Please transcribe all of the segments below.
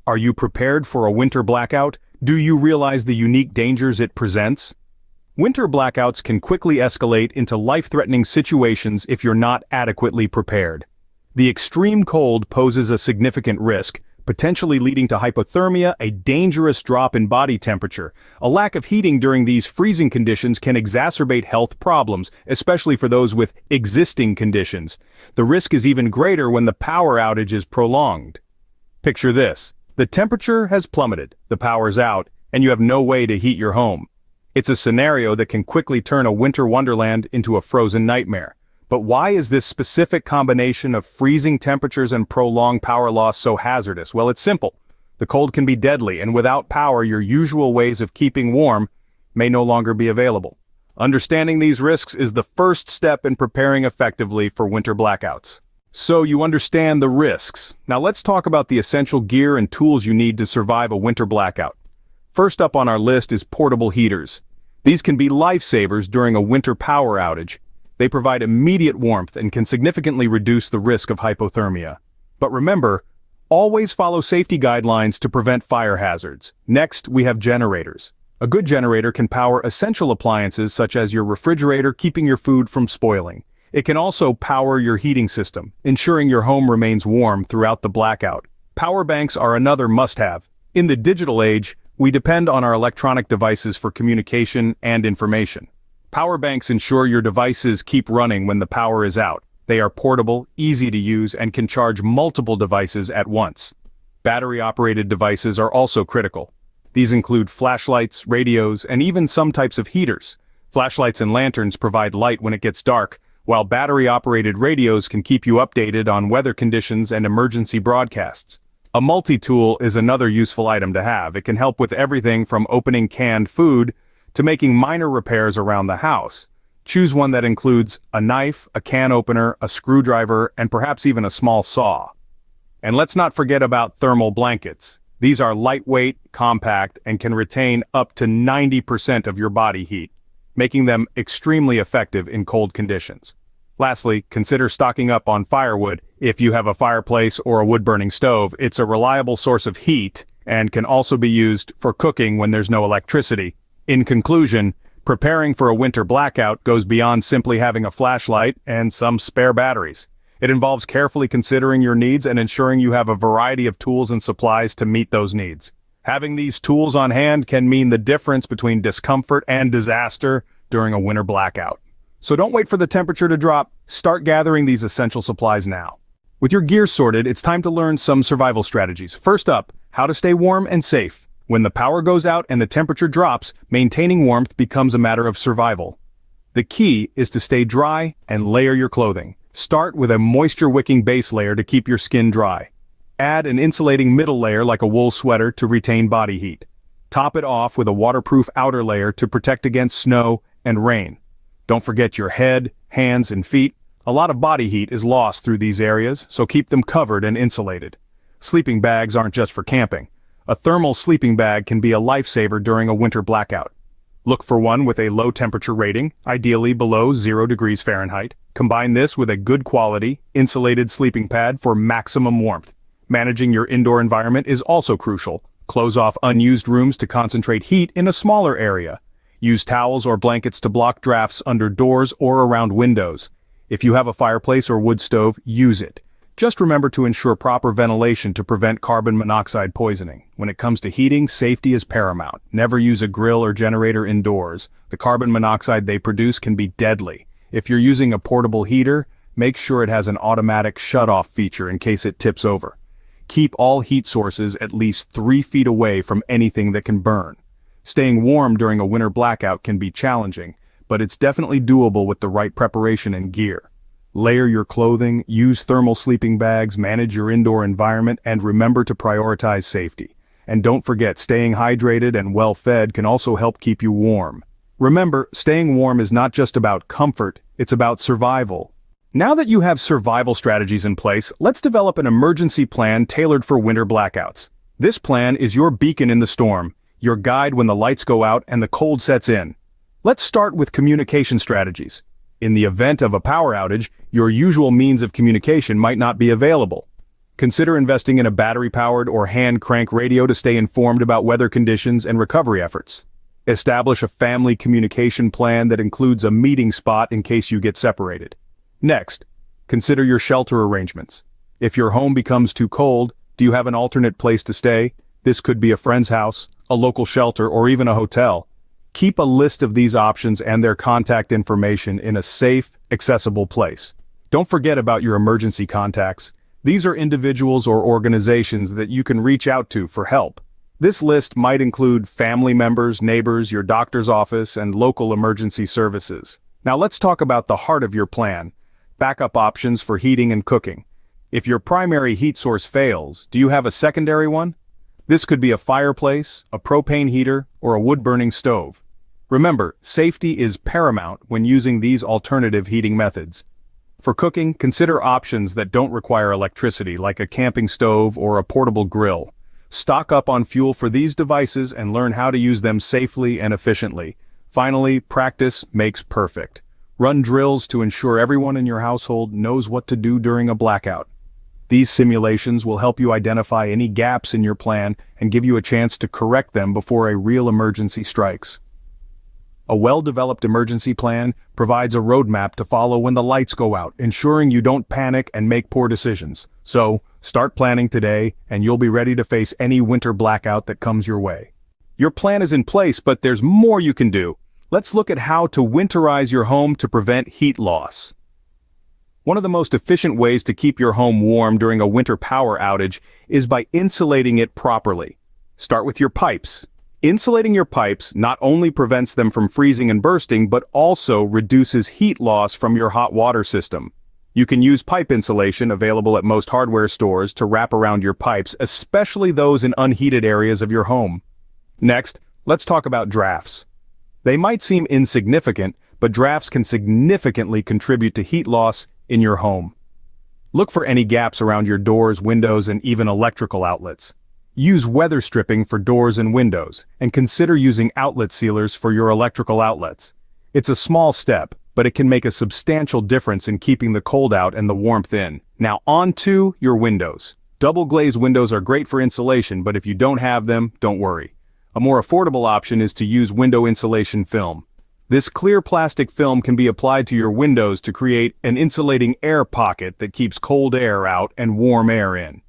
Are you prepared for a winter blackout? Do you realize the unique dangers it presents? Winter blackouts can quickly escalate into life-threatening situations if you're not adequately prepared. The extreme cold poses a significant risk, potentially leading to hypothermia, a dangerous drop in body temperature. A lack of heating during these freezing conditions can exacerbate health problems, especially for those with existing conditions. The risk is even greater when the power outage is prolonged. Picture this. The temperature has plummeted, the power's out, and you have no way to heat your home. It's a scenario that can quickly turn a winter wonderland into a frozen nightmare. But why is this specific combination of freezing temperatures and prolonged power loss so hazardous? Well, it's simple. The cold can be deadly, and without power, your usual ways of keeping warm may no longer be available. Understanding these risks is the first step in preparing effectively for winter blackouts. So you understand the risks. Now let's talk about the essential gear and tools you need to survive a winter blackout. First up on our list is portable heaters. These can be lifesavers during a winter power outage. They provide immediate warmth and can significantly reduce the risk of hypothermia. But remember, always follow safety guidelines to prevent fire hazards. Next, we have generators. A good generator can power essential appliances such as your refrigerator, keeping your food from spoiling. It can also power your heating system, ensuring your home remains warm throughout the blackout. Power banks are another must-have. In the digital age, we depend on our electronic devices for communication and information. Power banks ensure your devices keep running when the power is out. They are portable, easy to use, and can charge multiple devices at once. Battery-operated devices are also critical. These include flashlights, radios, and even some types of heaters. Flashlights and lanterns provide light when it gets dark, while battery-operated radios can keep you updated on weather conditions and emergency broadcasts. A multi-tool is another useful item to have. It can help with everything from opening canned food to making minor repairs around the house. Choose one that includes a knife, a can opener, a screwdriver, and perhaps even a small saw. And let's not forget about thermal blankets. These are lightweight, compact, and can retain up to 90% of your body heat, making them extremely effective in cold conditions. Lastly, consider stocking up on firewood. If you have a fireplace or a wood-burning stove, it's a reliable source of heat and can also be used for cooking when there's no electricity. In conclusion, preparing for a winter blackout goes beyond simply having a flashlight and some spare batteries. It involves carefully considering your needs and ensuring you have a variety of tools and supplies to meet those needs. Having these tools on hand can mean the difference between discomfort and disaster during a winter blackout. So don't wait for the temperature to drop. Start gathering these essential supplies now. With your gear sorted, it's time to learn some survival strategies. First up, how to stay warm and safe. When the power goes out and the temperature drops, maintaining warmth becomes a matter of survival. The key is to stay dry and layer your clothing. Start with a moisture-wicking base layer to keep your skin dry. Add an insulating middle layer like a wool sweater to retain body heat. Top it off with a waterproof outer layer to protect against snow and rain. Don't forget your head, hands, and feet. A lot of body heat is lost through these areas, so keep them covered and insulated. Sleeping bags aren't just for camping. A thermal sleeping bag can be a lifesaver during a winter blackout. Look for one with a low temperature rating, ideally below 0 degrees Fahrenheit. Combine this with a good quality, insulated sleeping pad for maximum warmth. Managing your indoor environment is also crucial. Close off unused rooms to concentrate heat in a smaller area. Use towels or blankets to block drafts under doors or around windows. If you have a fireplace or wood stove, use it. Just remember to ensure proper ventilation to prevent carbon monoxide poisoning. When it comes to heating, safety is paramount. Never use a grill or generator indoors. The carbon monoxide they produce can be deadly. If you're using a portable heater, make sure it has an automatic shut-off feature in case it tips over. Keep all heat sources at least 3 feet away from anything that can burn. Staying warm during a winter blackout can be challenging, but it's definitely doable with the right preparation and gear. Layer your clothing, use thermal sleeping bags, manage your indoor environment, and remember to prioritize safety. And don't forget, staying hydrated and well-fed can also help keep you warm. Remember, staying warm is not just about comfort, it's about survival. Now that you have survival strategies in place, let's develop an emergency plan tailored for winter blackouts. This plan is your beacon in the storm, your guide when the lights go out and the cold sets in. Let's start with communication strategies. In the event of a power outage, your usual means of communication might not be available. Consider investing in a battery-powered or hand-crank radio to stay informed about weather conditions and recovery efforts. Establish a family communication plan that includes a meeting spot in case you get separated. Next, consider your shelter arrangements. If your home becomes too cold, do you have an alternate place to stay? This could be a friend's house, a local shelter, or even a hotel. Keep a list of these options and their contact information in a safe, accessible place. Don't forget about your emergency contacts. These are individuals or organizations that you can reach out to for help. This list might include family members, neighbors, your doctor's office, and local emergency services. Now let's talk about the heart of your plan: backup options for heating and cooking. If your primary heat source fails, do you have a secondary one? This could be a fireplace, a propane heater, or a wood-burning stove. Remember, safety is paramount when using these alternative heating methods. For cooking, consider options that don't require electricity, like a camping stove or a portable grill. Stock up on fuel for these devices and learn how to use them safely and efficiently. Finally, practice makes perfect. Run drills to ensure everyone in your household knows what to do during a blackout. These simulations will help you identify any gaps in your plan and give you a chance to correct them before a real emergency strikes. A well-developed emergency plan provides a roadmap to follow when the lights go out, ensuring you don't panic and make poor decisions. So, start planning today, and you'll be ready to face any winter blackout that comes your way. Your plan is in place, but there's more you can do. Let's look at how to winterize your home to prevent heat loss. One of the most efficient ways to keep your home warm during a winter power outage is by insulating it properly. Start with your pipes. Insulating your pipes not only prevents them from freezing and bursting, but also reduces heat loss from your hot water system. You can use pipe insulation available at most hardware stores to wrap around your pipes, especially those in unheated areas of your home. Next, let's talk about drafts. They might seem insignificant, but drafts can significantly contribute to heat loss in your home. Look for any gaps around your doors, windows, and even electrical outlets. Use weather stripping for doors and windows, and consider using outlet sealers for your electrical outlets. It's a small step, but it can make a substantial difference in keeping the cold out and the warmth in. Now on to your windows. Double-glazed windows are great for insulation, but if you don't have them, don't worry. A more affordable option is to use window insulation film. This clear plastic film can be applied to your windows to create an insulating air pocket that keeps cold air out and warm air in.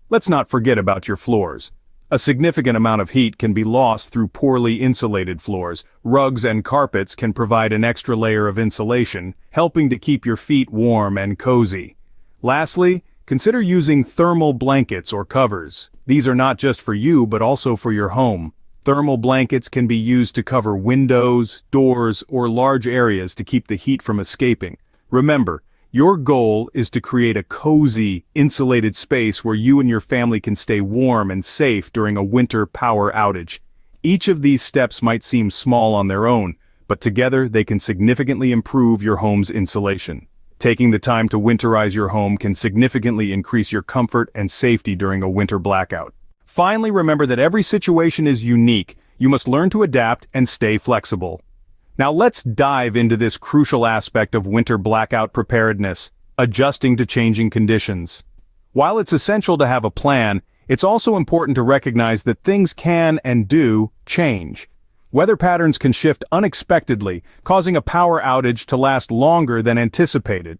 Let's not forget about your floors. A significant amount of heat can be lost through poorly insulated floors. Rugs and carpets can provide an extra layer of insulation, helping to keep your feet warm and cozy. Lastly, consider using thermal blankets or covers. These are not just for you, but also for your home. Thermal blankets can be used to cover windows, doors, or large areas to keep the heat from escaping. Remember, your goal is to create a cozy, insulated space where you and your family can stay warm and safe during a winter power outage. Each of these steps might seem small on their own, but together they can significantly improve your home's insulation. Taking the time to winterize your home can significantly increase your comfort and safety during a winter blackout. Finally, remember that every situation is unique. You must learn to adapt and stay flexible. Now let's dive into this crucial aspect of winter blackout preparedness: adjusting to changing conditions. While it's essential to have a plan, it's also important to recognize that things can and do change. Weather patterns can shift unexpectedly, causing a power outage to last longer than anticipated.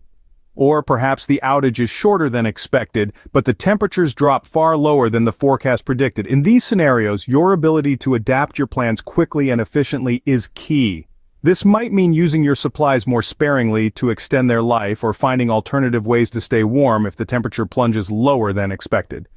Or perhaps the outage is shorter than expected, but the temperatures drop far lower than the forecast predicted. In these scenarios, your ability to adapt your plans quickly and efficiently is key. This might mean using your supplies more sparingly to extend their life, or finding alternative ways to stay warm if the temperature plunges lower than expected.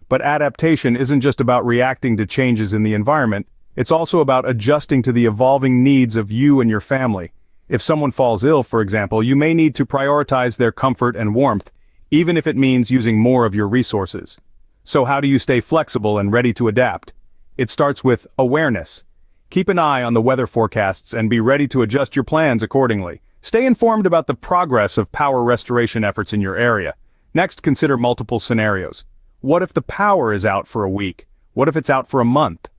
But adaptation isn't just about reacting to changes in the environment, it's also about adjusting to the evolving needs of you and your family. If someone falls ill, for example, you may need to prioritize their comfort and warmth, even if it means using more of your resources. So how do you stay flexible and ready to adapt? It starts with awareness. Keep an eye on the weather forecasts and be ready to adjust your plans accordingly. Stay informed about the progress of power restoration efforts in your area. Next, consider multiple scenarios. What if the power is out for a week? What if it's out for a month?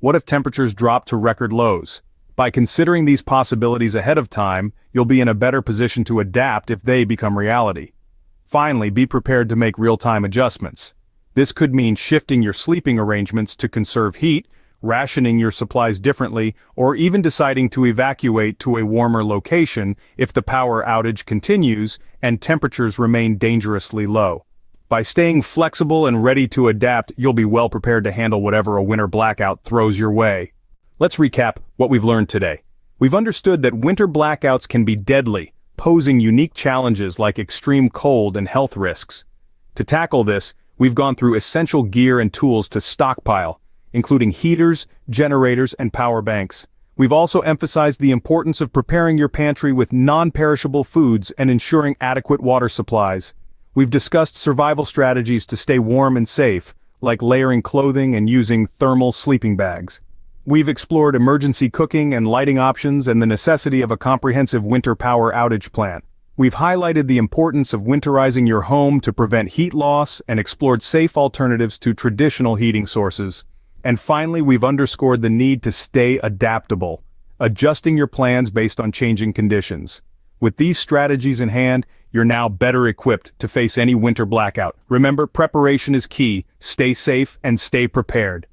What if temperatures drop to record lows? By considering these possibilities ahead of time, you'll be in a better position to adapt if they become reality. Finally, be prepared to make real-time adjustments. This could mean shifting your sleeping arrangements to conserve heat, rationing your supplies differently, or even deciding to evacuate to a warmer location if the power outage continues and temperatures remain dangerously low. By staying flexible and ready to adapt, you'll be well prepared to handle whatever a winter blackout throws your way. Let's recap what we've learned today. We've understood that winter blackouts can be deadly, posing unique challenges like extreme cold and health risks. To tackle this, we've gone through essential gear and tools to stockpile, including heaters, generators, and power banks. We've also emphasized the importance of preparing your pantry with non-perishable foods and ensuring adequate water supplies. We've discussed survival strategies to stay warm and safe, like layering clothing and using thermal sleeping bags. We've explored emergency cooking and lighting options and the necessity of a comprehensive winter power outage plan. We've highlighted the importance of winterizing your home to prevent heat loss and explored safe alternatives to traditional heating sources. And finally, we've underscored the need to stay adaptable, adjusting your plans based on changing conditions. With these strategies in hand, you're now better equipped to face any winter blackout. Remember, preparation is key. Stay safe and stay prepared.